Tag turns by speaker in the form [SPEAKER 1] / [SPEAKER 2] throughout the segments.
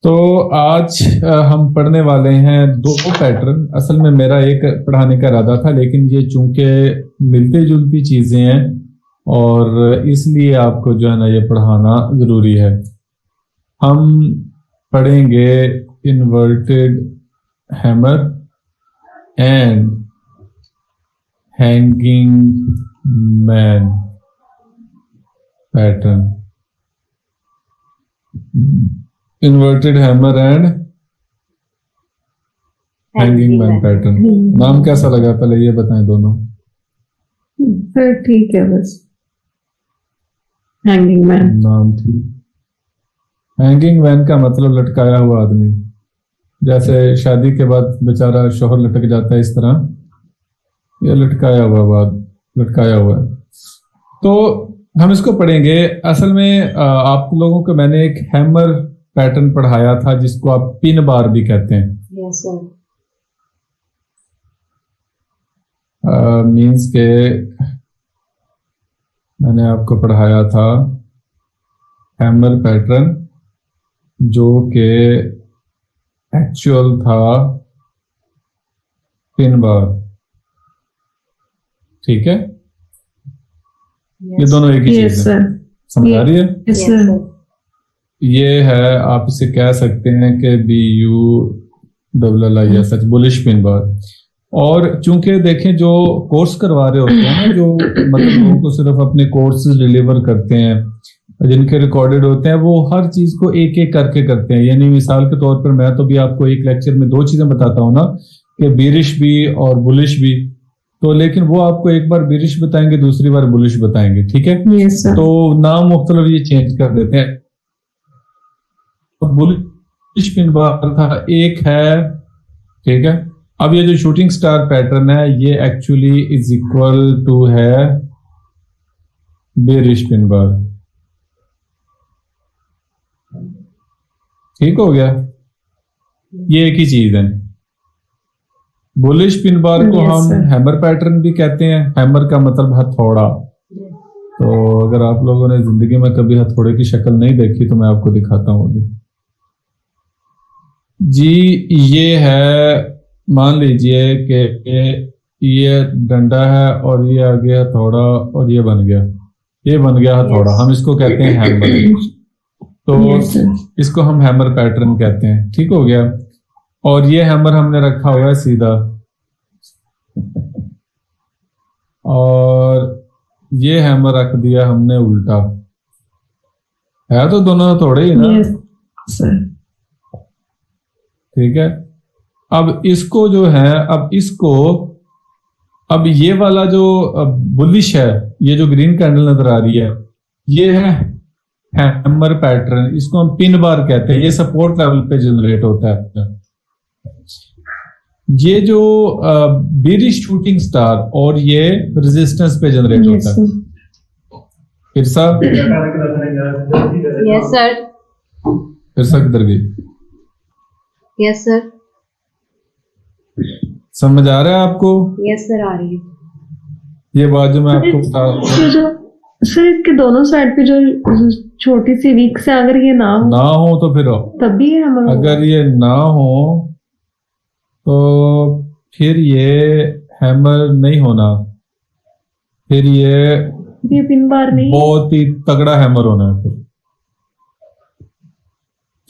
[SPEAKER 1] तो आज हम पढ़ने वाले हैं दो पैटर्न। असल में मेरा एक पढ़ाने का इरादा था, लेकिन ये चूंकि मिलती जुलती चीजें हैं और इसलिए आपको जो है ना ये पढ़ाना जरूरी है। हम पढ़ेंगे inverted hammer and hanging man pattern. Inverted hammer and hanging man pattern. नाम कैसा लगा पहले ये बताएं दोनों।
[SPEAKER 2] फिर ठीक है, बस हैंगिंग मैन
[SPEAKER 1] नाम ठीक। हैंगिंग मैन का मतलब लटकाया हुआ आदमी, जैसे शादी के बाद बेचारा शोहर लटक जाता है, इस तरह ये लटकाया हुआ है। तो हम इसको पढ़ेंगे। असल में आप लोगों को मैंने एक हैमर पैटर्न पढ़ाया था जिसको आप पिन बार भी कहते हैं।
[SPEAKER 2] Yes sir.
[SPEAKER 1] मीन्स के मैंने आपको पढ़ाया था हैमर पैटर्न जो कि एक्चुअल था पिन बार। ठीक है, ये दोनों एक ही चीज है। समझ आ रही है?
[SPEAKER 2] Yes sir.
[SPEAKER 1] ये है, आप इसे कह सकते हैं कि BULLIS बुलिश पिन बार। और चूंकि देखें जो कोर्स करवा रहे होते हैं ना, जो मतलब लोगों को सिर्फ अपने कोर्सेज डिलीवर करते हैं, जिनके रिकॉर्डेड होते हैं, वो हर चीज को एक एक करके करते हैं। यानी मिसाल के तौर पर मैं तो भी आपको एक लेक्चर में दो चीजें बताता हूँ ना, कि बीरिश भी और बुलिश भी। तो लेकिन वो आपको एक बार बीरिश बताएंगे, दूसरी बार बुलिश बताएंगे। ठीक है,
[SPEAKER 2] यस सर।
[SPEAKER 1] तो नाम मुख्तलिफ ये चेंज कर देते हैं। तो बुलिश पिन बार था एक है, ठीक है। अब ये जो शूटिंग स्टार पैटर्न है ये एक्चुअली इज इक्वल टू है बेरिश पिन बार। ठीक हो गया, ये एक ही चीज है। बुलिश पिन बार को
[SPEAKER 2] Yes,
[SPEAKER 1] हम
[SPEAKER 2] sir.
[SPEAKER 1] हैमर पैटर्न भी कहते हैं। हैमर का मतलब हथौड़ा। तो अगर आप लोगों ने जिंदगी में कभी हथौड़े की शक्ल नहीं देखी तो मैं आपको दिखाता हूँ अभी। जी ये है, मान लीजिए कि ये डंडा है और ये आगे हथौड़ा और ये बन गया हथौड़ा।
[SPEAKER 2] Yes.
[SPEAKER 1] हम इसको कहते हैं हैमर। तो
[SPEAKER 2] Yes, sir.
[SPEAKER 1] इसको हम हैमर पैटर्न कहते हैं। ठीक हो गया। और ये हैमर हमने रखा हुआ है सीधा, और ये हैमर रख दिया हमने उल्टा। है तो दोनों हथौड़े ही ना।
[SPEAKER 2] Yes, sir.
[SPEAKER 1] ठीक है। अब इसको जो है, अब ये वाला जो बुलिश है, ये जो ग्रीन कैंडल नजर आ रही है, ये है हैमर पैटर्न। इसको हम पिन बार कहते हैं। ये सपोर्ट लेवल पे जनरेट होता है। ये जो बेरिश शूटिंग स्टार और ये रेजिस्टेंस पे जनरेट
[SPEAKER 2] Yes,
[SPEAKER 1] होता है।
[SPEAKER 2] sir.
[SPEAKER 1] फिर साहब
[SPEAKER 3] यस सर।
[SPEAKER 1] फिर सा किधर गई?
[SPEAKER 3] Yes sir.
[SPEAKER 1] समझ आ रहा है आपको
[SPEAKER 3] यस सर, आ रही है।
[SPEAKER 1] ये बात जो मैं आपको बता रहा हूं?
[SPEAKER 2] ये जो सर इसके दोनों साइड पे जो छोटी सी वीक्स है, अगर ये ना हो
[SPEAKER 1] तो फिर
[SPEAKER 2] तब भी हम
[SPEAKER 1] अगर ये ना हो तो फिर ये हैमर नहीं होना, फिर ये
[SPEAKER 2] पिन बार नहीं।
[SPEAKER 1] बहुत ही तगड़ा हैमर होना है फिर।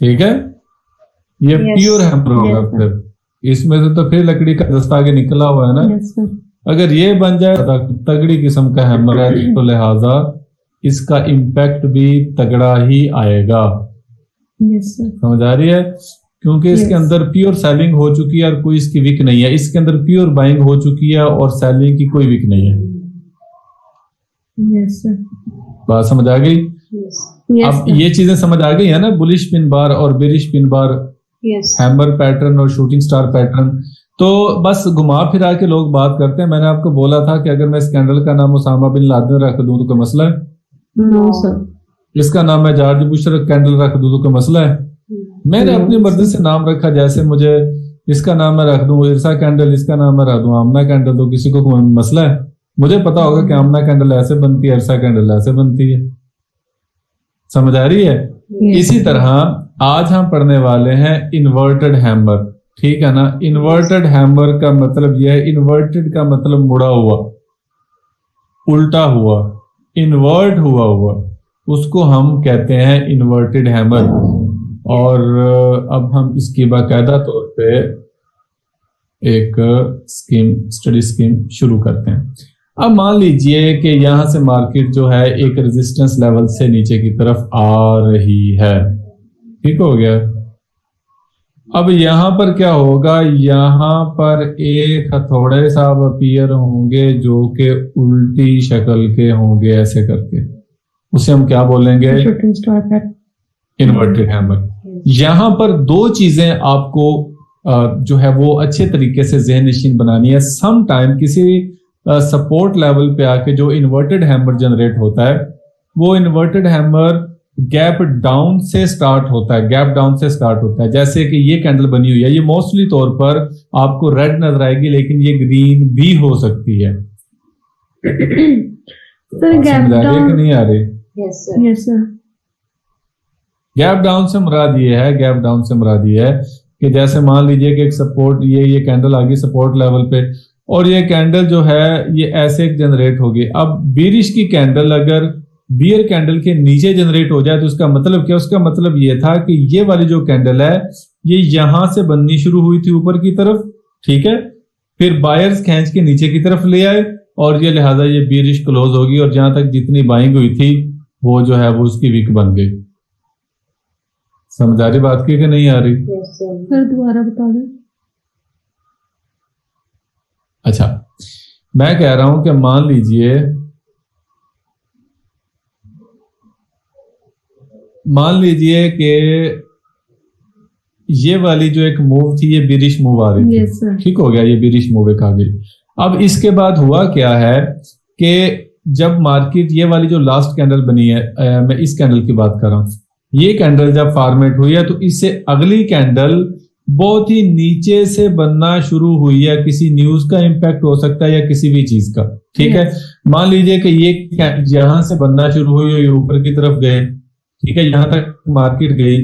[SPEAKER 1] ठीक है, ये
[SPEAKER 3] Yes.
[SPEAKER 1] प्योर हैमर होगा।
[SPEAKER 2] Yes, sir.
[SPEAKER 1] फिर इसमें से तो फिर लकड़ी का दस्ता आगे निकला हुआ है ना।
[SPEAKER 2] Yes, sir.
[SPEAKER 1] अगर ये बन जाए तो तगड़ी किस्म का हैमर है, तो लिहाजा इसका इम्पैक्ट भी तगड़ा ही आएगा।
[SPEAKER 2] Yes, sir.
[SPEAKER 1] समझ आ रही है? क्योंकि इसके
[SPEAKER 2] Yes.
[SPEAKER 1] अंदर प्योर सेलिंग हो चुकी है और कोई इसकी विक नहीं है। इसके अंदर प्योर बाइंग हो चुकी है और सेलिंग की कोई विक नहीं है।
[SPEAKER 2] Yes, sir.
[SPEAKER 1] बात समझ आ गई?
[SPEAKER 3] यस
[SPEAKER 2] Yes,
[SPEAKER 1] अब
[SPEAKER 2] sir.
[SPEAKER 1] ये चीजें समझ आ गई है ना, बुलिश पिन बार और bearish pin bar,
[SPEAKER 3] yes
[SPEAKER 1] hammer pattern और शूटिंग स्टार पैटर्न। तो बस घुमा फिरा के लोग बात करते हैं। मैंने आपको बोला था कि अगर मैं इस कैंडल का नाम उसामा बिन लादेन रख दूं तो कोई मसला है?
[SPEAKER 2] No, sir.
[SPEAKER 1] इसका नाम मैं जॉर्ज बुश कैंडल रख दूं तो कोई मसला है? मैंने अपनी मर्जी से नाम रखा। जैसे मुझे इसका नाम मैं रख दूं इरसा कैंडल, इसका नाम मैं रख दूं आमना कैंडल, तो किसी को कोई मसला है? मुझे पता होगा कि आमना कैंडल ऐसे बनती है, इरसा कैंडल ऐसे बनती है। समझ आ रही है?
[SPEAKER 2] Yes.
[SPEAKER 1] इसी तरह आज हम पढ़ने वाले हैं इन्वर्टेड हैमर, ठीक है ना। इन्वर्टेड हैमर का मतलब यह है, इन्वर्टेड का मतलब मुड़ा हुआ, उल्टा हुआ, इन्वर्ट हुआ, उसको हम कहते हैं इन्वर्टेड हैमर। और अब हम इसकी बाकायदा तौर पे एक स्टडी स्कीम शुरू करते हैं। अब मान लीजिए कि यहां से मार्केट जो है एक रेजिस्टेंस लेवल से नीचे की तरफ आ रही है, ठीक हो गया। अब यहां पर क्या होगा, यहां पर एक हथौड़े साहब अपीयर होंगे जो कि उल्टी शक्ल के होंगे, ऐसे करके, उसे हम क्या बोलेंगे, इन्वर्टेड हैमर। यहां पर दो चीजें आपको जो है वो अच्छे तरीके से ज़हन नशीन बनानी है। सम टाइम किसी सपोर्ट लेवल पे आके जो इन्वर्टेड हैमर जनरेट होता है, वो इन्वर्टेड हैमर गैप डाउन से स्टार्ट होता है, गैप डाउन से स्टार्ट होता है। जैसे कि ये कैंडल बनी हुई है, ये मोस्टली तौर पर आपको रेड नजर आएगी, लेकिन ये ग्रीन भी हो सकती है।
[SPEAKER 2] सर गैप
[SPEAKER 1] समझ आ रही है कि
[SPEAKER 2] डाउन,
[SPEAKER 1] नहीं आ रही?
[SPEAKER 3] Yes sir,
[SPEAKER 2] yes sir,
[SPEAKER 1] gap down से मुराद ये है, गैप डाउन से मुराद ये है कि जैसे मान लीजिए कि एक सपोर्ट, ये कैंडल आ गई सपोर्ट लेवल पे, और ये कैंडल जो है ये ऐसे जनरेट होगी। अब बीरिश की कैंडल अगर बियर कैंडल के नीचे जनरेट हो जाए तो उसका मतलब क्या, उसका मतलब ये था कि ये वाली जो कैंडल है ये यहां से बननी शुरू हुई थी ऊपर की तरफ, ठीक है, फिर बायर्स खींच के नीचे की तरफ ले आए और ये लिहाजा ये बीरिश क्लोज होगी, और जहां तक जितनी बाइंग हुई थी वो जो है वो उसकी वीक बन गई। समझ आ रही बात की कि नहीं आ रही?
[SPEAKER 3] यस सर,
[SPEAKER 2] सर दोबारा बता दें।
[SPEAKER 1] अच्छा, मैं कह रहा हूं कि मान लीजिए कि ये वाली जो एक मूव थी ये बिरिश मूव आ रही थी,
[SPEAKER 2] यस सर,
[SPEAKER 1] ठीक हो गया, ये बिरिश मूव एक आ गई। अब इसके बाद हुआ क्या है कि जब मार्केट, ये वाली जो लास्ट कैंडल बनी है, मैं इस कैंडल की बात कर रहा हूं, ये कैंडल जब फॉर्मेट हुई है तो इससे अगली कैंडल बहुत ही नीचे से बनना शुरू हुई है। किसी न्यूज का इंपैक्ट हो सकता है या किसी भी चीज का, ठीक है। मान लीजिए कि ये यहां से बनना शुरू हुई और ये ऊपर की तरफ गए, ठीक है, यहां तक मार्केट गई,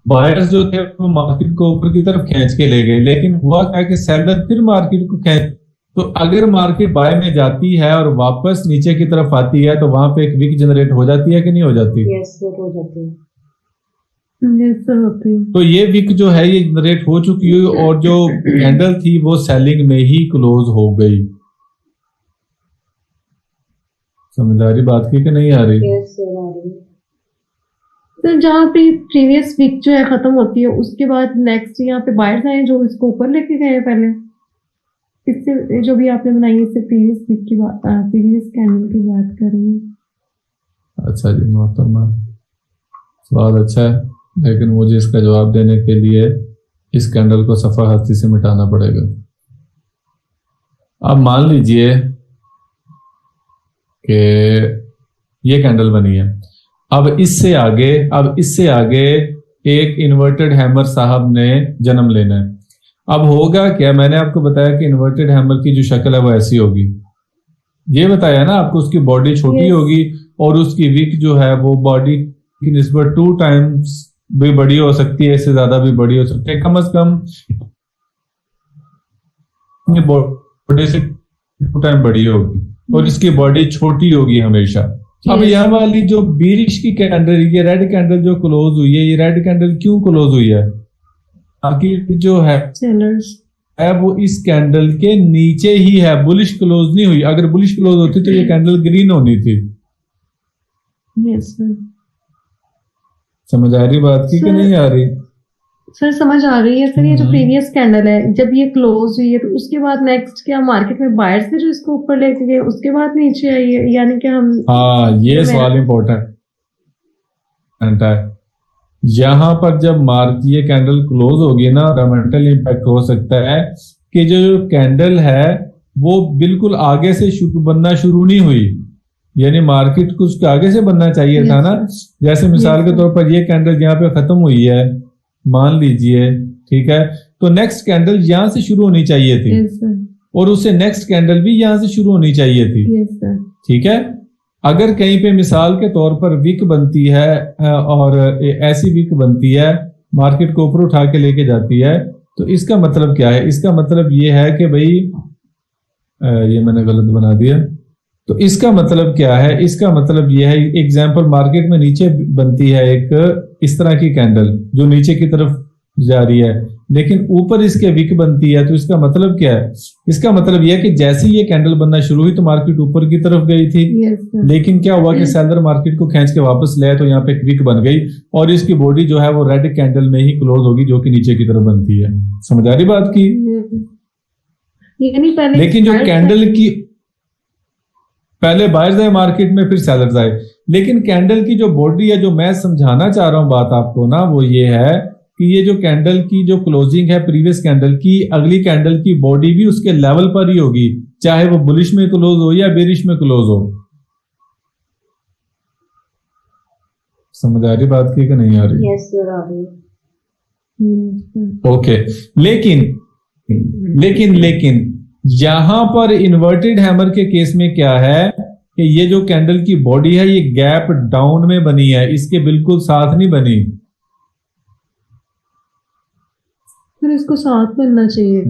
[SPEAKER 1] बायर्स जो थे वो मार्केट को ऊपर की तरफ खींच के ले गए, लेकिन हुआ क्या कि सेलर फिर मार्केट को खींच, तो अगर मार्केट बाय में जाती है और वापस नीचे की तरफ आती है तो वहां पे एक विक जनरेट हो जाती है कि नहीं हो जाती?
[SPEAKER 3] यस सर, हो जाती है।
[SPEAKER 2] यस सर, होती है।
[SPEAKER 1] तो ये विक जो है ये जनरेट हो चुकी है और जो कैंडल थी वो सेलिंग में ही क्लोज हो गई। समझ आ रही बात की कि नहीं आ रही?
[SPEAKER 3] यस सर, आ रही है।
[SPEAKER 2] सर जहाँ पे प्रीवियस वीक जो है खत्म होती है उसके बाद नेक्स्ट यहाँ पे बायर्स आए जो इसको ऊपर लेके गए हैं पहले, इससे जो भी आपने बनाई है इससे प्रीवियस वीक की बात, प्रीवियस कैंडल की बात कर रही हूँ।
[SPEAKER 1] अच्छा जी मोहतरमा, सवाल अच्छा है, लेकिन मुझे इसका जवाब देने के लिए इस कैंडल को सफा हस्ती से मिटाना पड़ेगा। अब मान लीजिए कि ये कैंडल बनी है, अब इससे आगे एक इन्वर्टेड हैमर साहब ने जन्म लेना है। अब होगा क्या, मैंने आपको बताया कि इन्वर्टेड हैमर की जो शक्ल है वो ऐसी होगी, ये बताया ना आपको, उसकी बॉडी छोटी
[SPEAKER 2] Yes.
[SPEAKER 1] होगी और उसकी विक जो है वो बॉडी की निस्बत 2 टाइम्स भी बड़ी हो सकती है, इससे ज्यादा भी बड़ी हो सकती है, कम से कम बॉडी से 2 टाइम बड़ी होगी और इसकी बॉडी छोटी होगी हमेशा। अब
[SPEAKER 2] Yes.
[SPEAKER 1] यहाँ वाली जो बीरिश की कैंडल, ये रेड कैंडल जो क्लोज हुई है, ये रेड कैंडल क्यों क्लोज हुई है? मार्केट जो है
[SPEAKER 2] सेलर्स
[SPEAKER 1] वो इस कैंडल के नीचे ही है, बुलिश क्लोज नहीं हुई। अगर बुलिश क्लोज होती तो ये कैंडल ग्रीन होनी थी।
[SPEAKER 2] Yes sir.
[SPEAKER 1] समझ आ रही बात की कि नहीं आ रही?
[SPEAKER 2] सर समझ आ रही है सर। ये जो
[SPEAKER 1] हम्म।
[SPEAKER 2] प्रीवियस कैंडल है जब ये क्लोज हुई है तो उसके बाद नेक्स्ट क्या मार्केट में बायर्स थे जो इसको ऊपर लेके गए, उसके बाद नीचे आई है, यानी कि हम
[SPEAKER 1] हाँ, ये सवाल इंपॉर्टेंट है। यहां पर जब ये कैंडल क्लोज होगी ना, फंडामेंटल इंपैक्ट हो सकता है कि जो कैंडल है वो बिल्कुल आगे से बनना शुरू नहीं हुई, यानी मार्केट कुछ आगे से बनना चाहिए था ना। जैसे मिसाल के तौर पर ये कैंडल यहाँ पे खत्म हुई है मान लीजिए, ठीक है, तो नेक्स्ट कैंडल यहां से शुरू होनी चाहिए थी
[SPEAKER 2] यस सर,
[SPEAKER 1] और उससे नेक्स्ट कैंडल भी यहां से शुरू होनी चाहिए थी,
[SPEAKER 2] यस सर,
[SPEAKER 1] ठीक है। अगर कहीं पे मिसाल के तौर पर विक बनती है और ऐसी विक बनती है मार्केट को ऊपर उठा के लेके जाती है, तो इसका मतलब क्या है? इसका मतलब ये है कि भाई ये मैंने गलत बना दिया। तो इसका मतलब क्या है? इसका मतलब ये है, एग्जांपल मार्केट में नीचे बनती है एक इस तरह की कैंडल जो नीचे की तरफ जा रही है, लेकिन ऊपर इसके विक बनती है, तो इसका मतलब क्या है? इसका मतलब यह है कि जैसे ही ये कैंडल बनना शुरू हुई तो मार्केट ऊपर की तरफ गई थी,
[SPEAKER 2] यस सर।
[SPEAKER 1] लेकिन क्या हुआ कि सेलर मार्केट को खींच के वापस ले आए, तो यहाँ पे एक विक बन गई और इसकी बॉडी जो है वो रेड कैंडल में ही क्लोज होगी जो कि नीचे की तरफ बनती है। समझ आ रही बात की?
[SPEAKER 2] यानी पहले
[SPEAKER 1] लेकिन जो कैंडल की पहले बायर्स आए मार्केट में, फिर सेलर्स आए, लेकिन कैंडल की जो बॉडी है, जो मैं समझाना चाह रहा हूं बात आपको ना, वो ये है कि ये जो कैंडल की जो क्लोजिंग है प्रीवियस कैंडल की, अगली कैंडल की बॉडी भी उसके लेवल पर ही होगी, चाहे वो बुलिश में क्लोज हो या बेरिश में क्लोज हो। समझ आ रही बात की कि नहीं आ रही?
[SPEAKER 3] यस सर, आ रही है।
[SPEAKER 1] ओके, लेकिन यहां पर इन्वर्टेड हैमर के केस में क्या है कि ये जो कैंडल की बॉडी है ये गैप डाउन में बनी है, इसके बिल्कुल साथ नहीं बनी।
[SPEAKER 2] फिर इसको साथ बनना चाहिए।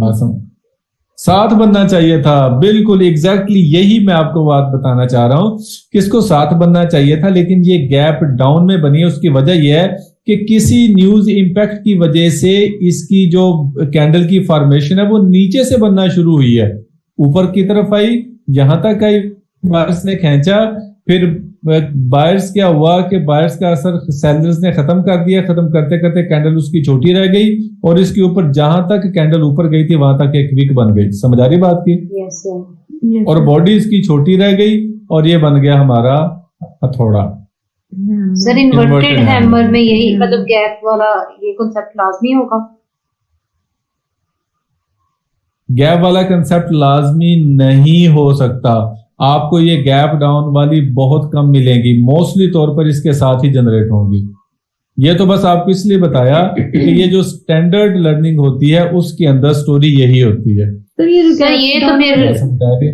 [SPEAKER 1] साथ बनना चाहिए था, बिल्कुल एग्जैक्टली यही मैं आपको बात बताना चाह रहा हूं, किसको साथ बनना चाहिए था, लेकिन ये गैप डाउन में बनी है। उसकी वजह यह है कि किसी न्यूज इंपैक्ट की वजह से इसकी जो कैंडल की फॉर्मेशन है वो नीचे से बनना शुरू हुई है, ऊपर की तरफ आई, यहां तक आई, बायर्स ने खींचा, फिर बायर्स क्या हुआ कि बायर्स का असर सेलर्स ने खत्म कर दिया, खत्म करते करते कैंडल उसकी छोटी रह गई और इसके ऊपर जहां तक कैंडल ऊपर गई थी वहां तक एक विक बन गई। समझ आ रही बात की?
[SPEAKER 3] Yes sir.
[SPEAKER 1] और बॉडी इसकी छोटी रह गई और ये बन गया हमारा हथौड़ा।
[SPEAKER 3] सर इन्वर्टेड
[SPEAKER 1] Inverted
[SPEAKER 3] हैमर में यही
[SPEAKER 2] hammer।
[SPEAKER 3] मतलब गैप वाला ये कॉन्सेप्ट लाजमी होगा?
[SPEAKER 1] गैप वाला कंसेप्ट लाजमी नहीं हो सकता, आपको ये गैप डाउन वाली बहुत कम मिलेंगी, मोस्टली तौर पर इसके साथ ही जनरेट होंगी। ये तो बस आपको इसलिए बताया कि ये जो स्टैंडर्ड लर्निंग होती है उसके अंदर स्टोरी यही होती है।
[SPEAKER 2] तो ये
[SPEAKER 3] सर ये तो फिर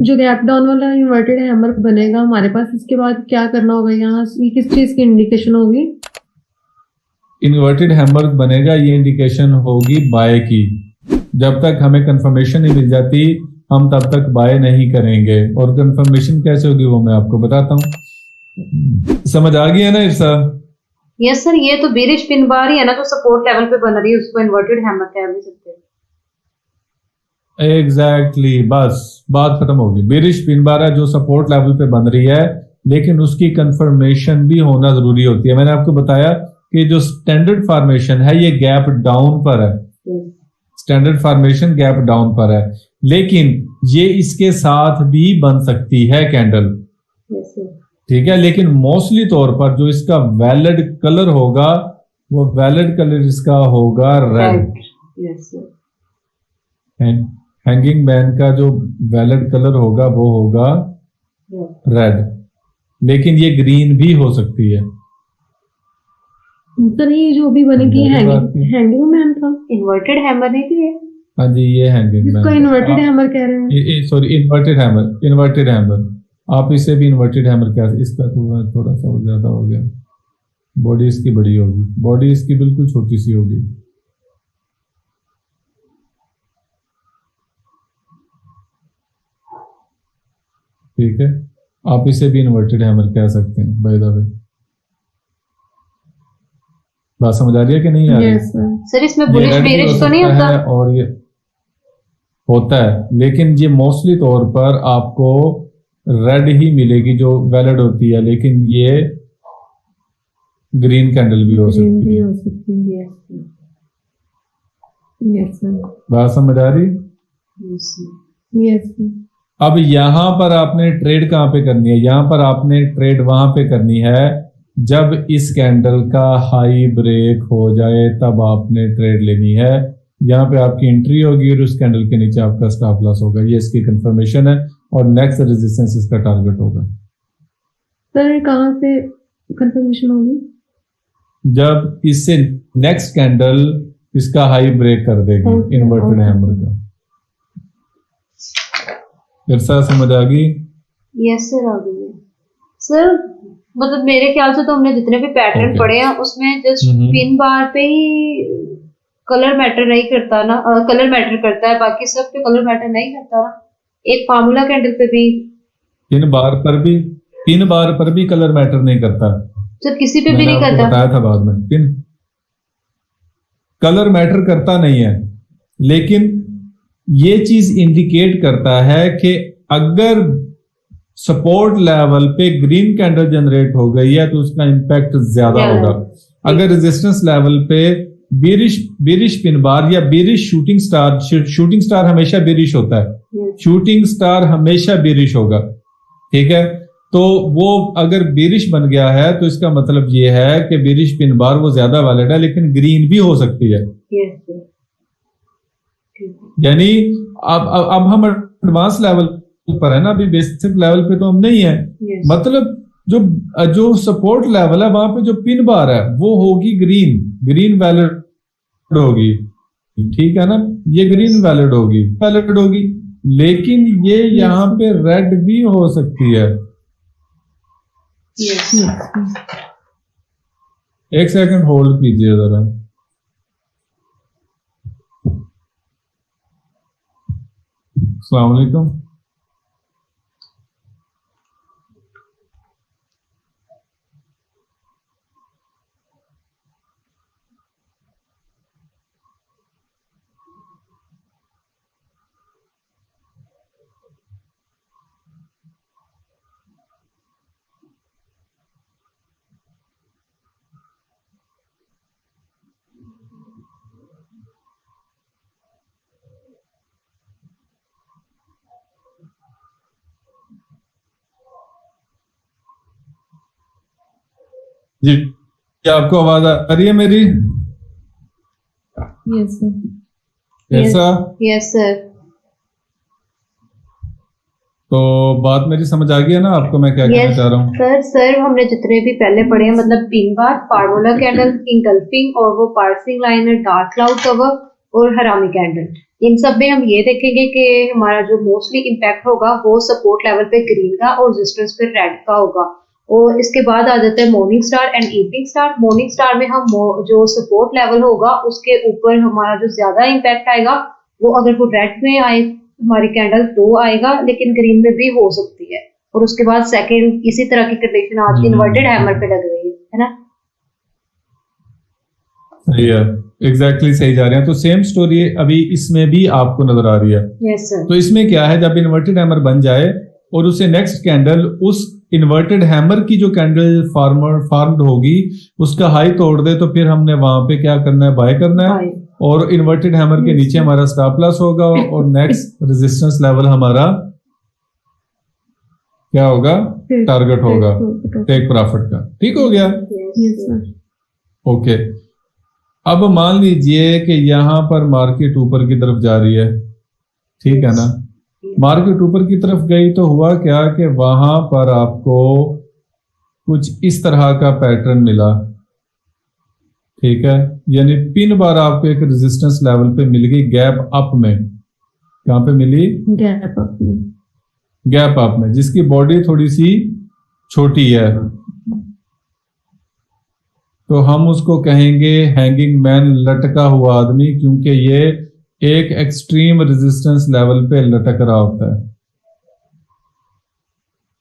[SPEAKER 2] जो गैप डाउन वाला इन्वर्टेड हैमर बनेगा हमारे पास, इसके बाद क्या करना होगा? यहाँ ये किस चीज की इंडिकेशन होगी?
[SPEAKER 1] इन्वर्टेड हैमर बनेगा, ये इंडिकेशन होगी बाय की। जब तक हमें कंफर्मेशन नहीं मिल जाती हम तब तक बाय नहीं करेंगे, और कंफर्मेशन कैसे होगी वो मैं आपको बताता हूँ। समझ आ गया ना इरसा?
[SPEAKER 3] यस सर, ये तो बेरिश पिन बार ही है ना जो सपोर्ट लेवल पे बन रही है, उसको इन्वर्टेड हैमर कह भी सकते हैं।
[SPEAKER 1] एग्जैक्टली बस बात खत्म होगी। बेरिश पिन बार है जो सपोर्ट लेवल पे बन रही है, लेकिन उसकी कंफर्मेशन भी होना जरूरी होती है। मैंने आपको बताया कि जो स्टैंडर्ड फॉर्मेशन है ये गैप डाउन पर है, स्टैंडर्ड फॉर्मेशन गैप डाउन पर है, लेकिन ये इसके साथ भी बन सकती है कैंडल,
[SPEAKER 3] यस सर।
[SPEAKER 1] ठीक है। लेकिन मोस्टली तौर पर जो इसका वैलिड कलर होगा वो वैलिड कलर इसका होगा red.
[SPEAKER 3] Yes sir.
[SPEAKER 1] Hanging man का जो वैलिड कलर होगा वो होगा रेड, लेकिन ये ग्रीन भी हो सकती है।
[SPEAKER 2] सर ये जो भी बनी थी हैंगिंग मैन था,
[SPEAKER 3] इन्वर्टेड हैमर नहीं थी ये?
[SPEAKER 1] हाँ जी, ये हैंगिंग मैन,
[SPEAKER 2] इसको इन्वर्टेड हैमर कह रहे हैं।
[SPEAKER 1] सॉरी इन्वर्टेड हैमर आप इसे भी इन्वर्टेड हैमर कह, इसका तो थोड़ा सा ज्यादा हो गया, बॉडी इसकी बड़ी होगी, बॉडी इसकी बिल्कुल छोटी सी होगी। ठीक है, आप इसे भी इन्वर्टेड हैमर कह सकते हैं। बाय द वे बात समझ आ रही है कि नहीं आ रही?
[SPEAKER 2] Yes sir.
[SPEAKER 3] सर इसमें
[SPEAKER 1] ये
[SPEAKER 3] बुलिश
[SPEAKER 1] red भी
[SPEAKER 3] बेरिश
[SPEAKER 1] हो
[SPEAKER 3] तो नहीं
[SPEAKER 1] सकता
[SPEAKER 3] होता?
[SPEAKER 1] है और ये होता है, लेकिन ये मोस्टली तौर पर आपको रेड ही मिलेगी जो वैलिड होती है, लेकिन ये ग्रीन कैंडल भी हो
[SPEAKER 2] ग्रीन
[SPEAKER 1] सकती
[SPEAKER 2] भी
[SPEAKER 1] है।
[SPEAKER 2] हो सकती है। Yes sir.
[SPEAKER 1] बात समझ आ रही?
[SPEAKER 2] Yes sir.
[SPEAKER 1] अब यहां पर आपने ट्रेड कहां पे करनी है? यहां पर आपने ट्रेड वहां पे करनी है जब इस कैंडल का हाई ब्रेक हो जाए, तब आपने ट्रेड लेनी है। यहाँ पे आपकी एंट्री होगी और उस कैंडल के नीचे आपका स्टॉप लॉस होगा, ये इसकी कंफर्मेशन है, और नेक्स्ट रेजिस्टेंस इसका टारगेट होगा।
[SPEAKER 2] सर कहाँ से कंफर्मेशन होगी?
[SPEAKER 1] जब इससे नेक्स्ट कैंडल इसका हाई ब्रेक कर देगी,
[SPEAKER 2] Okay,
[SPEAKER 1] इन्वर्टेड
[SPEAKER 2] okay.
[SPEAKER 1] हैमर का। इरसा समझ आ गई?
[SPEAKER 3] यस सर, आ गई है। सर मतलब मेरे ख्याल से तो हमने जितने भी पैटर्न
[SPEAKER 1] Okay.
[SPEAKER 3] पढ़े हैं उसमें जस्ट
[SPEAKER 1] हम्म।
[SPEAKER 3] पिन बार पे ही कलर मैटर नहीं करता ना, कलर मैटर करता है, बाकी सब पे कलर मैटर नहीं करता ना। एक फार्मूला कैंडल पे भी
[SPEAKER 1] पिन बार पर भी कलर मैटर नहीं करता।
[SPEAKER 3] सर किसी पे भी
[SPEAKER 1] मैंने
[SPEAKER 3] नहीं
[SPEAKER 1] आपको
[SPEAKER 3] करता।
[SPEAKER 1] बताया था बाद में, पिन कलर मैटर करता नहीं है, लेकिन ये चीज इंडिकेट करता है कि अगर सपोर्ट लेवल पे ग्रीन कैंडल जनरेट हो गई है तो उसका इम्पैक्ट ज्यादा
[SPEAKER 3] ज्यादा
[SPEAKER 1] होगा। अगर रेजिस्टेंस लेवल पे बीरिश पिन बार या बीरिश शूटिंग स्टार हमेशा बीरिश होता है,
[SPEAKER 3] Yes.
[SPEAKER 1] शूटिंग स्टार हमेशा बीरिश होगा, ठीक है। तो वो अगर बीरिश बन गया है तो इसका मतलब ये है कि बीरिश पिन बार वो ज्यादा वैलिड है, लेकिन ग्रीन भी हो सकती है।
[SPEAKER 3] Yes, sir. ठीक है।
[SPEAKER 1] यानी अब हम एडवांस लेवल पर है ना, अभी बेसिक लेवल पे तो हम नहीं है।
[SPEAKER 3] Yes.
[SPEAKER 1] मतलब जो सपोर्ट लेवल है वहां पे जो पिन बार है वो होगी ग्रीन वैलिड होगी, ठीक है ना, ये ग्रीन वैलिड होगी, लेकिन ये यहाँ पे रेड भी हो सकती है।
[SPEAKER 3] Yes.
[SPEAKER 1] एक सेकंड होल्ड कीजिए जरा। अस्सलाम वालेकुम। जी, क्या आपको आवाज आ रही है मेरी?
[SPEAKER 2] Yes sir.
[SPEAKER 1] कैसा?
[SPEAKER 3] Yes, sir.
[SPEAKER 1] तो बात मेरी समझ आ गई है ना आपको, मैं क्या कहना
[SPEAKER 3] Yes,
[SPEAKER 1] चाह रहा हूँ?
[SPEAKER 3] सर हमने जितने भी पहले पढ़े हैं मतलब pin bar, formula candle, engulfing और वो parsing liner, dark cloud cover और हरामी कैंडल, इन सब में हम ये देखेंगे कि हमारा जो मोस्टली इम्पैक्ट होगा वो सपोर्ट लेवल पे ग्रीन का और रेजिस्टेंस पे रेड का होगा। और इसके बाद आ जाता है morning star and evening star. Morning star में हम जो सपोर्ट लेवल होगा उसके ऊपर हमारा जो ज्यादा इम्पैक्ट आएगा वो अगर वो रेड में आए हमारी कैंडल तो आएगा, लेकिन ग्रीन में भी हो सकती है। और उसके बाद सेकंड इसी तरह की कंडीशन आज इन्वर्टेड हैमर पे लग रही है ना।
[SPEAKER 1] सही है, एग्जैक्टली सही जा रहे हैं। तो सेम स्टोरी अभी इसमें भी आपको नजर आ रही है।
[SPEAKER 3] Yes sir.
[SPEAKER 1] तो इसमें क्या है, जब इन्वर्टेड हैमर बन जाए और उसे नेक्स्ट कैंडल उस इन्वर्टेड हैमर की जो कैंडल फॉर्म्ड होगी उसका हाई तोड़ दे, तो फिर हमने वहां पे क्या करना है, बाय करना है। और इन्वर्टेड हैमर के नीचे हमारा स्टॉप लॉस होगा और नेक्स्ट रेजिस्टेंस लेवल हमारा क्या होगा, टारगेट होगा टेक प्रॉफिट का। ठीक हो गया?
[SPEAKER 2] Yes sir.
[SPEAKER 1] ओके, अब मान लीजिए कि यहां पर मार्केट ऊपर की तरफ जा रही है, ठीक है ना। मार्केट ऊपर की तरफ गई तो हुआ क्या कि वहां पर आपको कुछ इस तरह का पैटर्न मिला, ठीक है। यानी पिन बार आपको एक रेजिस्टेंस लेवल पे मिल गई गैप अप में। कहां पे मिली? गैप अप में, जिसकी बॉडी थोड़ी सी छोटी है, तो हम उसको कहेंगे हैंगिंग मैन, लटका हुआ आदमी, क्योंकि ये एक एक्सट्रीम रेजिस्टेंस लेवल पे लटक रहा होता है।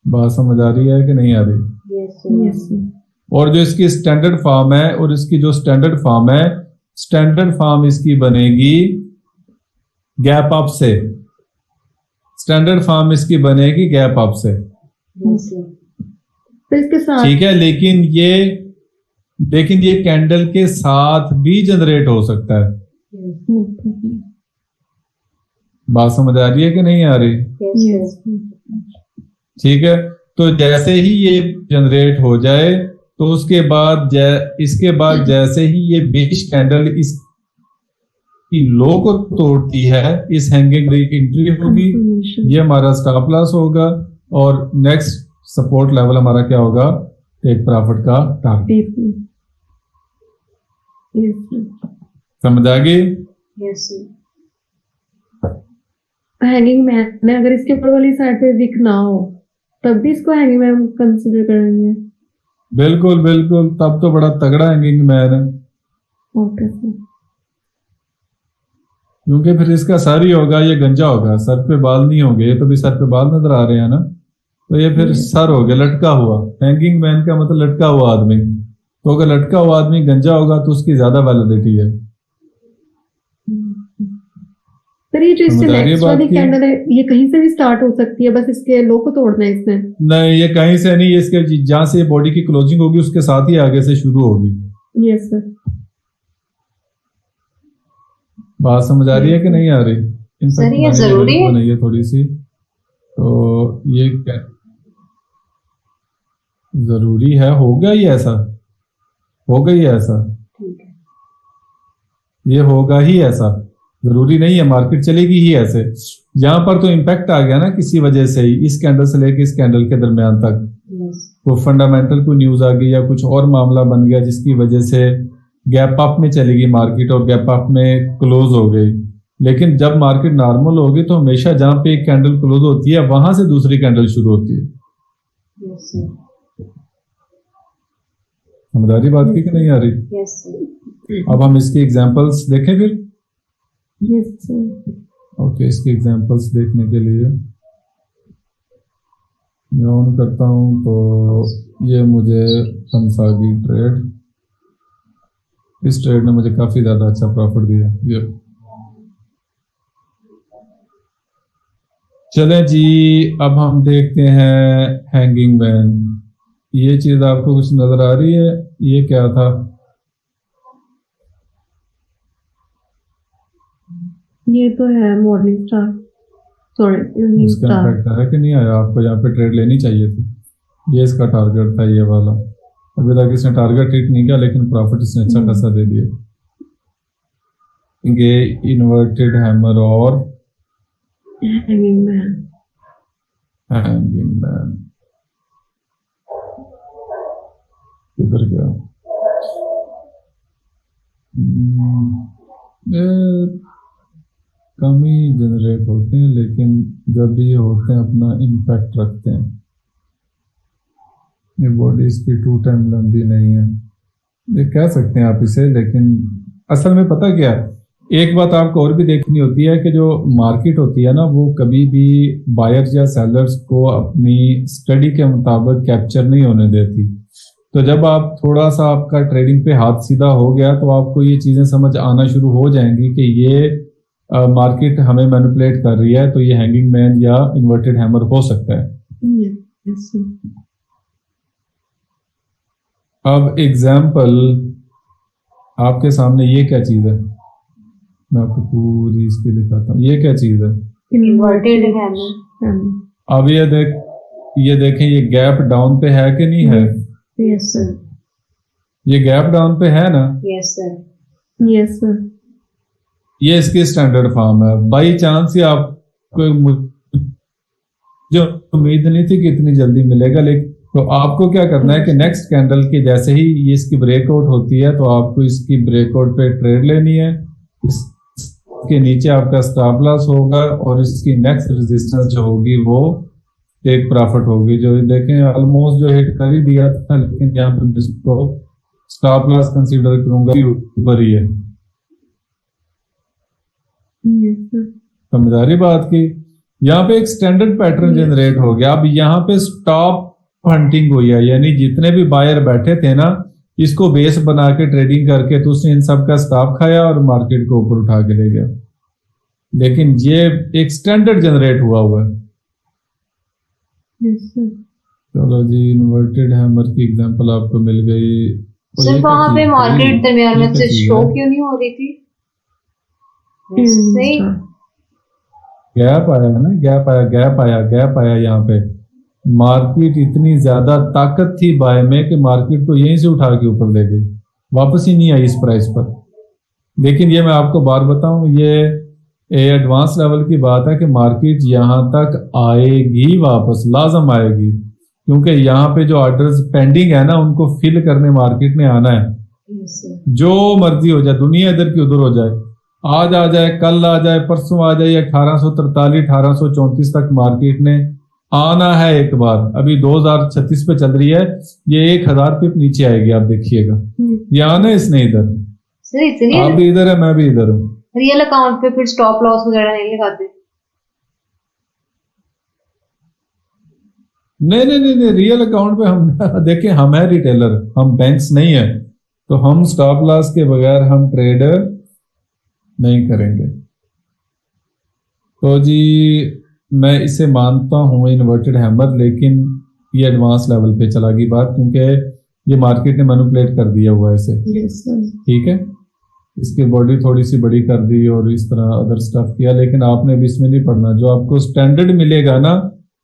[SPEAKER 1] बात समझ आ रही है कि नहीं आ रही?
[SPEAKER 2] Yes sir.
[SPEAKER 1] और जो इसकी स्टैंडर्ड फॉर्म है, और इसकी जो स्टैंडर्ड फॉर्म है, स्टैंडर्ड फॉर्म इसकी बनेगी गैप अप से। स्टैंडर्ड फॉर्म इसकी बनेगी गैप अप से,
[SPEAKER 2] तो इसके साथ
[SPEAKER 1] ठीक है। लेकिन ये कैंडल के साथ भी जनरेट हो सकता है। बात समझ आ रही है कि नहीं आ रही?
[SPEAKER 2] यस
[SPEAKER 1] ठीक है। तो जैसे ही ये जनरेट हो जाए तो उसके बाद इसके बाद जैसे ही ये बीच कैंडल इस लो को तोड़ती है, इस हैंगिंग एंट्री होगी, ये हमारा स्टॉप लॉस होगा और नेक्स्ट सपोर्ट लेवल हमारा क्या होगा, टेक प्रॉफिट का टारगेट। समझ आ गई?
[SPEAKER 3] यस
[SPEAKER 2] हैंगिंग मैन में अगर इसके ऊपर वाली साइड पे विक ना हो तब भी इसको हैंगिंग मैन कंसिडर करेंगे?
[SPEAKER 1] बिल्कुल बिल्कुल, तब तो बड़ा तगड़ा हैंगिंग मैन है,
[SPEAKER 2] ओके सर।
[SPEAKER 1] क्योंकि फिर इसका सर ही होगा, ये गंजा होगा, सर पे बाल नहीं होंगे, ये तो भी सर पे बाल नजर आ रहे हैं ना, तो ये फिर सर हो गया, लटका हुआ। हैंगिंग मैन का मतलब लटका हुआ आदमी, तो अगर लटका हुआ आदमी गंजा होगा तो उसकी ज्यादा वैलिडिटी है।
[SPEAKER 2] सर ये जो इससे
[SPEAKER 1] समझ आ रही है
[SPEAKER 2] नेक्स्ट
[SPEAKER 1] बात
[SPEAKER 2] वाली
[SPEAKER 1] की?
[SPEAKER 2] कैंडल है, ये कहीं से भी स्टार्ट हो सकती है, बस इसके लो को तोड़ना है इसने?
[SPEAKER 1] नहीं, ये कहीं से नहीं, इसके जहां से बॉडी की क्लोजिंग होगी उसके साथ ही आगे से शुरू होगी।
[SPEAKER 2] Yes sir.
[SPEAKER 1] बात समझ आ रही है कि नहीं आ रही?
[SPEAKER 3] सर, ये जरूरी है?
[SPEAKER 1] नहीं है थोड़ी सी, तो ये क्या जरूरी है? हो गया ही ऐसा, हो गई है ऐसा,
[SPEAKER 3] ठीक है।
[SPEAKER 1] ये होगा ही ऐसा, जरूरी नहीं है, मार्केट चलेगी ही ऐसे। यहाँ पर तो इम्पैक्ट आ गया ना किसी वजह से ही, इस कैंडल से लेके इस कैंडल के दरमियान तक
[SPEAKER 3] यस।
[SPEAKER 1] वो फंडामेंटल कोई न्यूज आ गई या कुछ और मामला बन गया जिसकी वजह से गैप अप में चलेगी मार्केट और गैप अप में क्लोज हो गई। लेकिन जब मार्केट नॉर्मल होगी तो हमेशा जहां पे एक कैंडल क्लोज होती है वहां से दूसरी कैंडल शुरू होती है।
[SPEAKER 3] Yes sir.
[SPEAKER 1] समझ आ रही बात की कि नहीं आ रही?
[SPEAKER 3] Yes sir.
[SPEAKER 1] अब हम इसकी एग्जांपल्स देखें फिर।
[SPEAKER 2] Yes sir.
[SPEAKER 1] ओके, इसके एग्जांपल्स देखने के लिए मैं ऑन करता हूं, तो ये मुझे कंसागी ट्रेड, इस ट्रेड ने मुझे काफी ज्यादा अच्छा प्रॉफिट दिया। ये चलें जी, अब हम देखते हैं हैंगिंग मैन। ये चीज आपको कुछ नजर आ रही है? ये क्या था?
[SPEAKER 2] ये तो है मॉर्निंग स्टार, सॉरी इवनिंग
[SPEAKER 1] इसका
[SPEAKER 2] स्टार।
[SPEAKER 1] इम्पैक्ट आया कि नहीं आया? आपको यहाँ पे ट्रेड लेनी चाहिए थी, ये इसका टारगेट था ये वाला। अभी तक इसने टारगेट हिट नहीं किया लेकिन प्रॉफिट इसने अच्छा खासा दे दिया। ये इन्वर्टेड हैमर और
[SPEAKER 2] हैंगिंग मैन।
[SPEAKER 1] हैंगिंग मैन किधर गया? ये कम ही जनरेट होते हैं, लेकिन जब भी ये होते हैं अपना इम्पैक्ट रखते हैं। ये बॉडी इसकी 2 टाइम लंबी नहीं है, ये कह सकते हैं आप इसे, लेकिन असल में पता क्या, एक बात आपको और भी देखनी होती है कि जो मार्केट होती है ना, वो कभी भी बायर्स या सेलर्स को अपनी स्टडी के मुताबिक कैप्चर नहीं होने देती। तो जब आप थोड़ा सा आपका ट्रेडिंग पे हाथ सीधा हो गया तो आपको ये चीजें समझ आना शुरू हो जाएंगी कि ये मार्केट हमें मैनिपुलेट कर रही है, तो ये हैंगिंग मैन या इन्वर्टेड हैमर हो सकता है।
[SPEAKER 2] Yes sir.
[SPEAKER 1] अब एग्जाम्पल आपके सामने, ये क्या चीज है? मैं आपको पूरी इसकी दिखाता हूँ। ये क्या चीज है?
[SPEAKER 3] Inverted hammer.
[SPEAKER 1] अब ये देखें, ये गैप डाउन पे है कि नहीं है?
[SPEAKER 2] Yes sir.
[SPEAKER 1] ये गैप डाउन पे है ना?
[SPEAKER 3] Yes sir.
[SPEAKER 2] Yes sir.
[SPEAKER 1] ये इसकी स्टैंडर्ड फॉर्म है। बाई चांस ही आपको जो उम्मीद नहीं थी कि इतनी जल्दी मिलेगा, लेकिन तो आपको क्या करना है कि नेक्स्ट कैंडल के जैसे ही ये इसकी ब्रेकआउट होती है तो आपको इसकी ब्रेकआउट पे ट्रेड लेनी है। इसके नीचे आपका स्टॉप लॉस होगा और इसकी नेक्स्ट रेजिस्टेंस जो होगी वो टेक प्रॉफिट होगी। जो देखें ऑलमोस्ट जो हिट कर ही दिया था, लेकिन यहाँ पर इसको स्टॉप लॉस कंसीडर करूंगा ऊपर ही है। समझ आ रही बात की? यहाँ पे एक स्टैंडर्ड पैटर्न जनरेट हो गया। अब यहाँ पे स्टॉप हंटिंग हुई है, यानी जितने भी बायर बैठे थे ना, इसको बेस बना के ट्रेडिंग करके तो उसने इन सब का स्टॉप खाया और मार्केट को ऊपर उठा के ले गया। लेकिन ये एक स्टैंडर्ड जनरेट हुआ है। चलो जी, इन्वर्टेड हैमर की एग्जांपल आपको मिल गई।
[SPEAKER 3] सर वहां पे मार्केट दरमियान में से शो क्यों नहीं हो रही थी? सही
[SPEAKER 1] गैप आया है ना, गैप आया यहाँ पे। मार्केट इतनी ज्यादा ताकत थी बाय में कि मार्केट को यहीं से उठा के ऊपर ले गई, वापस ही नहीं आई इस प्राइस पर। लेकिन ये मैं आपको बार बताऊं, ये एडवांस लेवल की बात है कि मार्केट यहाँ तक आएगी, वापस लाजम आएगी, क्योंकि यहाँ पे जो ऑर्डर्स पेंडिंग है ना उनको फिल करने मार्केट ने आना है। जो मर्जी हो जाए, दुनिया इधर की उधर हो जाए, आज आ जाए, कल आ जाए, परसों आ जाए, 1843 1834 तक मार्केट ने आना है एक बार। अभी 2036 पे चल रही है, ये 1000 पिप नीचे आएगी, आप देखिएगा। ये आना है इसने इधर,
[SPEAKER 3] सर इतनी
[SPEAKER 1] आप भी इधर है, मैं भी इधर हूँ।
[SPEAKER 3] रियल अकाउंट पे फिर स्टॉप लॉस वगैरह नहीं लगाते?
[SPEAKER 1] नहीं नहीं नहीं नहीं, रियल अकाउंट पे हम देखिए, हम है रिटेलर, हम बैंक्स नहीं है, तो हम स्टॉप लॉस के बगैर हम ट्रेड नहीं करेंगे। तो जी मैं इसे मानता हूँ इन्वर्टेड हैमर, लेकिन ये एडवांस लेवल पे चला गई बात, क्योंकि ये मार्केट ने मैनिपुलेट कर दिया हुआ है इसे।
[SPEAKER 2] Yes sir.
[SPEAKER 1] ठीक है, इसकी बॉडी थोड़ी सी बड़ी कर दी और इस तरह अदर स्टफ किया, लेकिन आपने भी इसमें नहीं पढ़ना। जो आपको स्टैंडर्ड मिलेगा ना,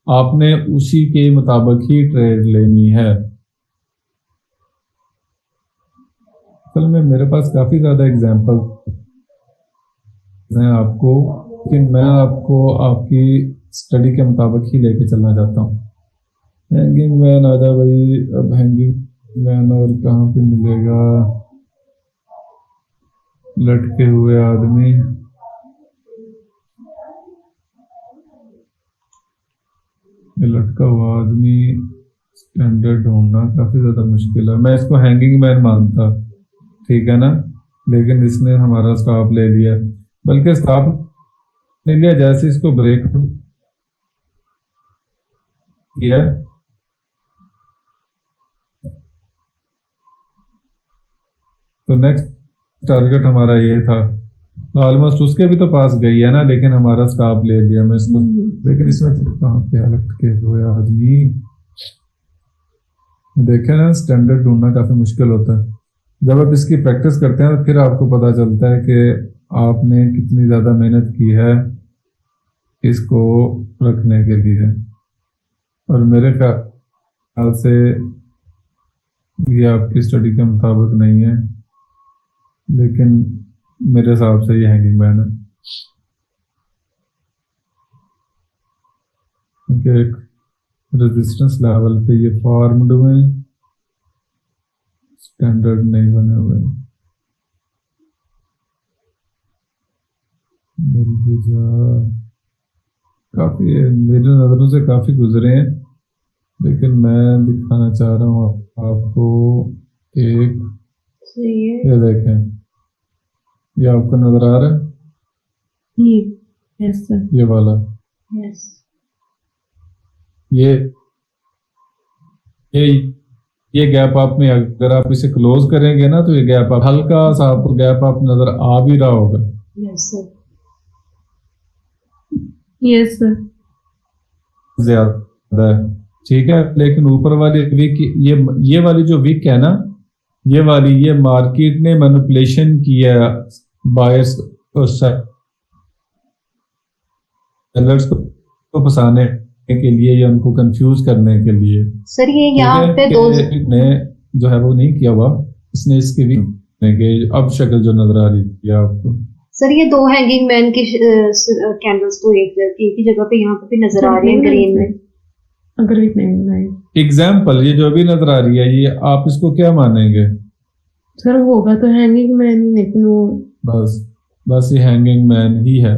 [SPEAKER 1] आपने उसी के मुताबिक ही ट्रेड लेनी है। असल में मेरे पास काफी ज्यादा एग्जांपल हैं आपको, कि मैं आपको आपकी स्टडी के मुताबिक ही लेके चलना चाहता हूँ। हैंगिंग मैन आजा भाई, अब हैंगिंग मैन और कहाँ पे मिलेगा? लटके हुए आदमी, ये लटका हुआ आदमी स्टैंडर्ड ढूंढना काफी ज्यादा मुश्किल है। मैं इसको हैंगिंग मैन मानता, ठीक है ना, लेकिन इसने हमारा स्टॉप ले लिया, बल्कि स्टॉप ले लिया जैसे इसको ब्रेक किया, तो नेक्स्ट टारगेट हमारा ये था, ऑलमोस्ट उसके भी तो पास गई है ना, लेकिन हमारा स्टॉप ले लिया। मैं इसको, लेकिन इसमें कहाँ पे लटके हुए आदमी, देखे ना, स्टैंडर्ड ढूंढना काफी मुश्किल होता है। जब आप इसकी प्रैक्टिस करते हैं तो फिर आपको पता चलता है कि आपने कितनी ज्यादा मेहनत की है इसको रखने के लिए। और मेरे ख्याल से ये आपकी स्टडी के मुताबिक नहीं है, लेकिन मेरे हिसाब से ये हैंगिंग मैन है, क्योंकि एक रेजिस्टेंस लेवल पे ये फॉर्म्ड हुए, स्टैंडर्ड नहीं बने हुए। काफी मेरे नजरों से काफी गुजरे हैं, लेकिन मैं दिखाना चाह रहा हूँ आपको एक, ये देखें, ये आपको नजर आ रहा है?
[SPEAKER 2] Yes sir.
[SPEAKER 1] ये वाला,
[SPEAKER 3] यस
[SPEAKER 1] ये ये गैप आप में अगर आप इसे क्लोज करेंगे ना, तो ये गैप आप हल्का सा, आपको गैप आप नजर आ भी रहा होगा।
[SPEAKER 3] Yes sir.
[SPEAKER 2] Yes sir.
[SPEAKER 1] ज्यादा है, ठीक है, लेकिन ऊपर वाली वीक, ये वाली जो वीक है ना, ये वाली, ये मार्केट ने मैनिपुलेशन किया बायर्स और सेलर्स को फंसाने के लिए, या उनको कंफ्यूज करने के लिए।
[SPEAKER 3] सर ये यहाँ पे दो
[SPEAKER 1] ने जो है वो नहीं किया हुआ, इसने इसके भी अब शक्ल जो नजर आ रही है आपको।
[SPEAKER 3] सर ये दो हैंगिंग मैन की कैंडल्स तो एक ही जगह पे यहाँ पे भी नजर आ रही है ग्रीन में।
[SPEAKER 2] अगर एक नहीं बनाए
[SPEAKER 1] एग्जाम्पल, ये जो भी नजर आ रही है, ये आप इसको क्या मानेंगे?
[SPEAKER 2] सर होगा तो हैंगिंग मैन, लेकिन वो
[SPEAKER 1] बस ये हैंगिंग मैन ही है,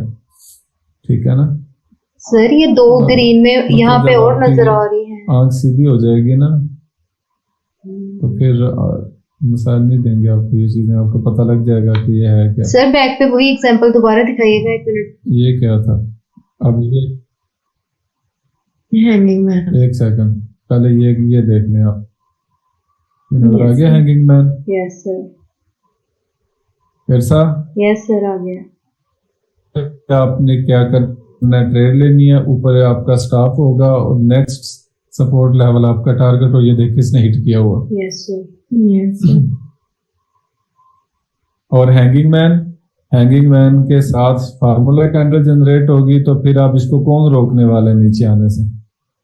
[SPEAKER 1] ठीक है ना।
[SPEAKER 3] सर ये दो ग्रीन में यहाँ पे और नजर आ रही है।
[SPEAKER 1] आंख सीधी हो जाएगी ना, तो फिर मिसाल नहीं देंगे आपको, ये चीजें आपको पता लग जाएगा कि ये है क्या।
[SPEAKER 3] सर बैक पे वही एग्जांपल दोबारा दिखाइएगा, एक मिनट।
[SPEAKER 1] ये क्या था? अब ये
[SPEAKER 2] हैंगिंग मैन,
[SPEAKER 1] एक सेकंड पहले ये देख लें आप, ये नजर आ गया हैंगिंग मैन?
[SPEAKER 3] Yes sir.
[SPEAKER 1] फिर सा
[SPEAKER 3] यस सर आ गया।
[SPEAKER 1] आपने क्या करना, ट्रेड लेनी है, ऊपर आपका स्टॉप होगा और नेक्स्ट सपोर्ट लेवल आपका टारगेट हो। ये देखिए इसने हिट किया हुआ।
[SPEAKER 3] Yes sir.
[SPEAKER 2] Yes sir.
[SPEAKER 1] और हैंगिंग मैन के साथ फार्मूला कैंडल जनरेट होगी, तो फिर आप इसको कौन रोकने वाले नीचे आने से?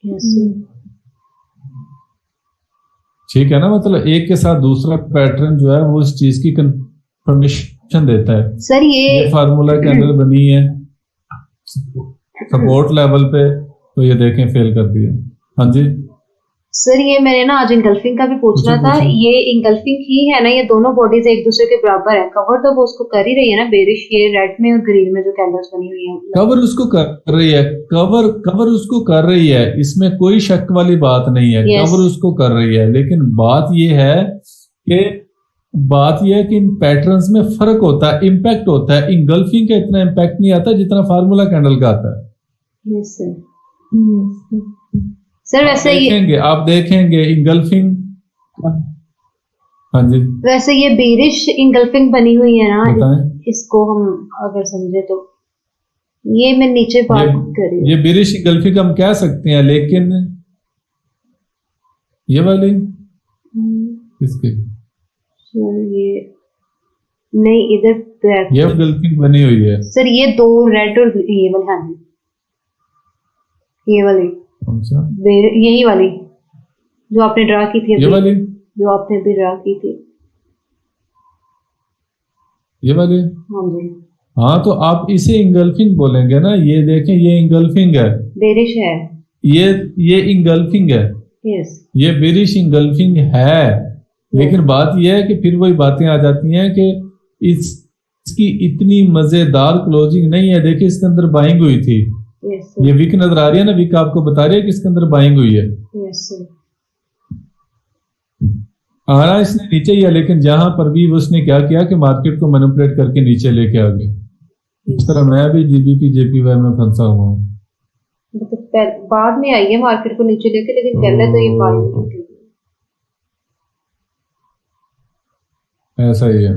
[SPEAKER 3] Yes sir.
[SPEAKER 1] ठीक है ना, मतलब एक के साथ दूसरा पैटर्न जो है वो इस चीज की कंफर्मेशन देता है।
[SPEAKER 3] सर ये
[SPEAKER 1] फार्मूला कैंडल बनी है सपोर्ट लेवल पे, तो ये देखें फेल कर दिया। हाँ जी
[SPEAKER 3] सर ये मैंने ना आज इंगल्फिंग का भी पूछना
[SPEAKER 1] पूछो
[SPEAKER 3] था,
[SPEAKER 1] पूछो।
[SPEAKER 3] ये इंगल्फिंग ही है ना, ये दोनों बॉडीज एक दूसरे के बराबर है, कवर तो वो उसको कर ही रही है ना बेरिश, ये रेड में और ग्रीन में जो कैंडल्स बनी हुई है।
[SPEAKER 1] कवर उसको कर रही है, कवर कवर उसको कर रही है, इसमें कोई शक वाली बात नहीं है।
[SPEAKER 3] Yes.
[SPEAKER 1] कवर उसको कर रही है, लेकिन बात यह है कि इन पैटर्न्स में फर्क होता है, इम्पैक्ट होता है। इंगल्फिंग का इतना इम्पैक्ट नहीं आता जितना फार्मूला कैंडल का आता है।
[SPEAKER 3] Yes sir.
[SPEAKER 2] Yes.
[SPEAKER 3] सर वैसे ये
[SPEAKER 1] आप देखेंगे इंगल्फिंग। हाँ जी,
[SPEAKER 3] वैसे ये बेरिश इंगल्फिंग बनी हुई है ना,
[SPEAKER 1] बताएं।
[SPEAKER 3] इसको हम अगर समझे तो ये मैं नीचे बात कर रही हूँ।
[SPEAKER 1] ये बेरिश इंगल्फिंग हम कह सकते हैं, लेकिन ये वाली किसकी?
[SPEAKER 3] सर ये नहीं, इधर black
[SPEAKER 1] ये इंगल्फिंग बनी हुई है।
[SPEAKER 3] सर, ये दो रेड और ये वाली, हाँ जी, ये वाली
[SPEAKER 1] कौन सा?
[SPEAKER 3] यही वाली जो आपने ड्रा की थी
[SPEAKER 1] ये
[SPEAKER 3] अभी,
[SPEAKER 1] वाली?
[SPEAKER 3] जो आपने अभी ड्रा की थी,
[SPEAKER 1] ये वाली?
[SPEAKER 3] हाँ जी।
[SPEAKER 1] हाँ, तो आप इसे इंगल्फिंग बोलेंगे ना। ये देखें, ये इंगल्फिंग है,
[SPEAKER 3] बेरिश है।
[SPEAKER 1] ये इंगल्फिंग है,
[SPEAKER 3] यस।
[SPEAKER 1] ये बेरिश इंगल्फिंग है। लेकिन बात यह है कि फिर वही बातें आ जाती हैं कि इसकी इतनी मजेदार क्लोजिंग नहीं है। देखिए इसके अंदर बाइंग हुई थी,
[SPEAKER 3] यस
[SPEAKER 1] ये विक नजर आ रही है ना, विक आपको बता रही है कि इसके अंदर बाइंग हुई है।
[SPEAKER 3] Yes sir.
[SPEAKER 1] आना इसने नीचे ही है, लेकिन जहां पर भी उसने क्या किया कि मार्केट को मैनिपुलेट करके नीचे लेके आ गए। इस तरह मैं भी जीबीपी जेपीवाई में फंसा हुआ हूँ।
[SPEAKER 3] मतलब बाद में आई है मार्केट को नीचे लेके, लेकिन पहले तो ये बाइंग थी।
[SPEAKER 1] ऐसा ही है।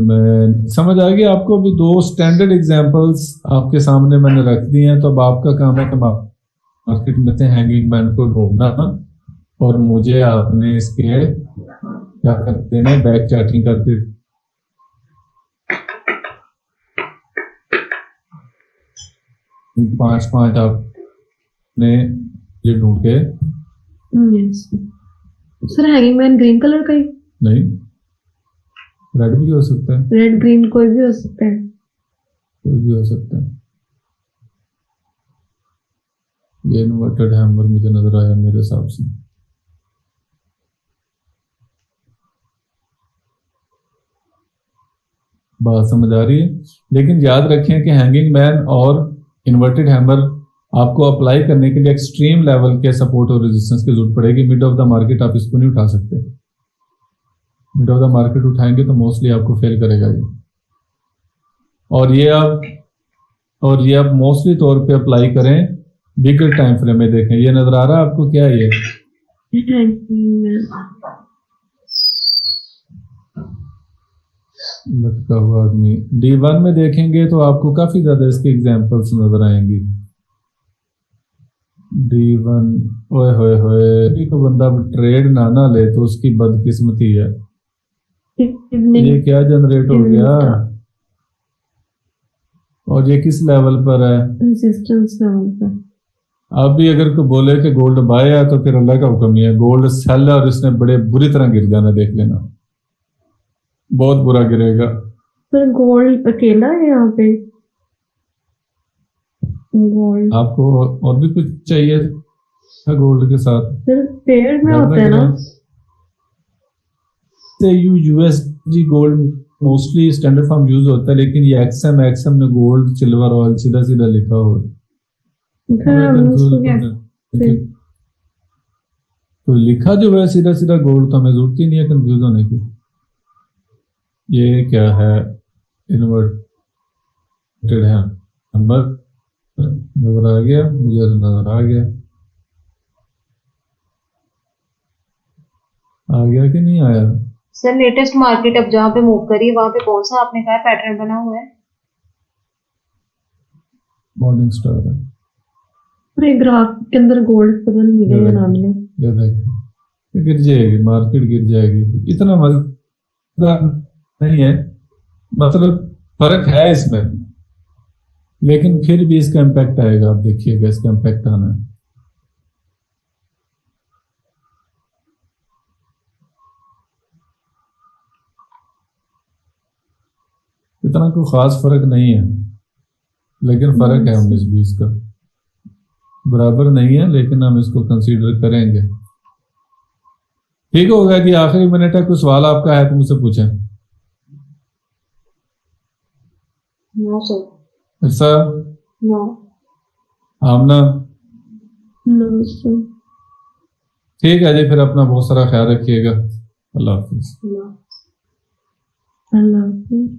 [SPEAKER 1] मैं समझ आ गया आपको। अभी दो स्टैंडर्ड एग्जांपल्स आपके सामने मैंने रख दिए हैं, तो अब आपका काम है कि मार्केट में से हैंगिंग मैन को ढूंढना, और मुझे आपने इसके क्या करते हैं, बैक चार्टिंग करके 5-5 आपने ये ढूंढ के।
[SPEAKER 2] Yes. Sir hanging man green colour का ही?
[SPEAKER 1] नहीं, रेड भी हो सकता है,
[SPEAKER 2] रेड ग्रीन कोई भी हो सकता है।
[SPEAKER 1] कोई भी हो सकता है। ये इन्वर्टेड हैमर मुझे नजर आया मेरे हिसाब से। बात समझ आ रही है? लेकिन याद रखें कि हैंगिंग मैन और इन्वर्टेड हैमर आपको अप्लाई करने के लिए एक्सट्रीम लेवल के सपोर्ट और रेजिस्टेंस की जरूरत पड़ेगी। मिड ऑफ द मार्केट आप इसको नहीं उठा सकते। मिड ऑफ द मार्केट उठाएंगे तो मोस्टली आपको फेल करेगा ये। और ये आप मोस्टली तौर पे अप्लाई करें बिगर टाइम फ्रेम में। देखें, ये नजर आ रहा है आपको? क्या है ये? लटका हुआ आदमी। D1 में देखेंगे तो आपको काफी ज्यादा इसके एग्जांपल्स नजर आएंगी। D1, ओए होए होए, तो बंदा ट्रेड ना ले तो उसकी बदकिस्मती है। ये क्या जनरेट हो गया? और ये किस लेवल पर है?
[SPEAKER 2] रेजिस्टेंस लेवल पर।
[SPEAKER 1] अब भी अगर कोई बोले कि गोल्ड बाय है तो फिर अल्लाह का हुक्म ही है। गोल्ड सेल है और इसने बड़े बुरी तरह गिर जाना, देख लेना, बहुत बुरा गिरेगा।
[SPEAKER 2] सर गोल्ड अकेला है यहाँ पे? गोल्ड
[SPEAKER 1] आपको और भी कुछ चाहिए गोल्ड के साथ?
[SPEAKER 2] सर पेयर में होता है ना?
[SPEAKER 1] USD gold mostly standard form use होता है, लेकिन ये एक्सएम ने गोल्ड सिल्वर ऑयल सीधा सीधा लिखा हो। तो लिखा जो है सीधा सीधा गोल्ड, तो हमें जरूरत ही नहीं है कंफ्यूज होने की। ये क्या है? इन्वर्टेड है नंबर, नजर आ गया मुझे, नजर आ गया कि नहीं आया?
[SPEAKER 3] सर लेटेस्ट मार्केट अब जहाँ पे मूव करी है वहां पे कौन सा आपने कहा पैटर्न बना हुआ है?
[SPEAKER 1] मॉर्निंग स्टार है।
[SPEAKER 2] पूरे ग्राफ के अंदर गोल्ड पता नहीं मिलेगा ना मिले।
[SPEAKER 1] ये देखिए, गिर जाएगी मार्केट, गिर जाएगी। इतना मजेदार नहीं है, मतलब फर्क है इसमें, लेकिन फिर भी इसका इम्पैक्ट आएगा। आप देखिएगा इसका इम्पैक्ट आना है। इतना कोई खास फर्क नहीं है, लेकिन फर्क है 19-20 का। बराबर नहीं है, लेकिन हम इसको कंसीडर करेंगे। ठीक होगा जी, आखिरी मिनट है, कोई सवाल आपका है तो मुझसे पूछें।
[SPEAKER 3] No sir.
[SPEAKER 1] ऐसा
[SPEAKER 3] नो।
[SPEAKER 1] Amna,
[SPEAKER 2] no sir.
[SPEAKER 1] ठीक है जी, फिर अपना बहुत सारा ख्याल रखिएगा। अल्लाह हाफिज।
[SPEAKER 3] नो।
[SPEAKER 2] अल्लाह हाफिज़।